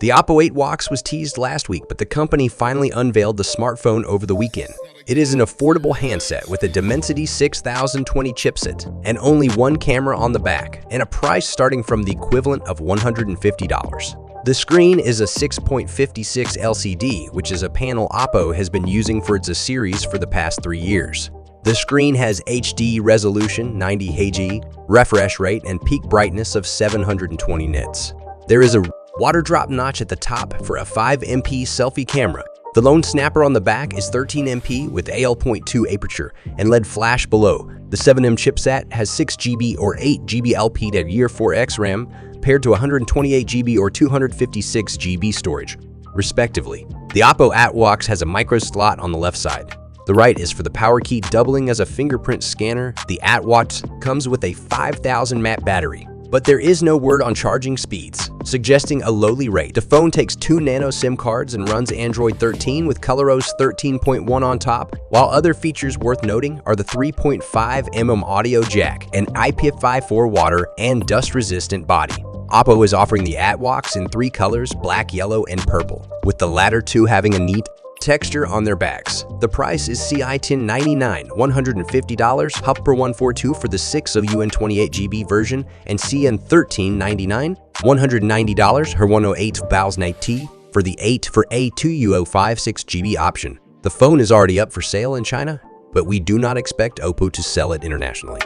The Oppo A2x was teased last week, but the company finally unveiled the smartphone over the weekend. It is an affordable handset with a Dimensity 6020 chipset and only one camera on the back, and a price starting from the equivalent of $150. The screen is a 6.56 LCD, which is a panel Oppo has been using for its series for the past 3 years. The screen has HD resolution, 90 Hz, refresh rate, and peak brightness of 720 nits. There is a water drop notch at the top for a 5MP selfie camera. The lone snapper on the back is 13MP with AL.2 aperture and LED flash below. The 7M chipset has 6GB or 8GB LPDDR4X RAM paired to 128GB or 256GB storage, respectively. The Oppo A2x has a micro slot on the left side. The right is for the power key, doubling as a fingerprint scanner. The A2x comes with a 5000 mAh battery, but there is no word on charging speeds, suggesting a lowly rate. The phone takes 2 nano SIM cards and runs Android 13 with ColorOS 13.1 on top, while other features worth noting are the 3.5mm audio jack, an IP54 water and dust-resistant body. Oppo is offering the A2x in 3 colors, black, yellow, and purple, with the latter two having a neat texture on their backs. The price is CI1099, $150, HUP142 for the 6U and 28GB version, and CN1399, $190, HER108 BALS90 for the 8 for A2U 56GB option. The phone is already up for sale in China, but we do not expect Oppo to sell it internationally.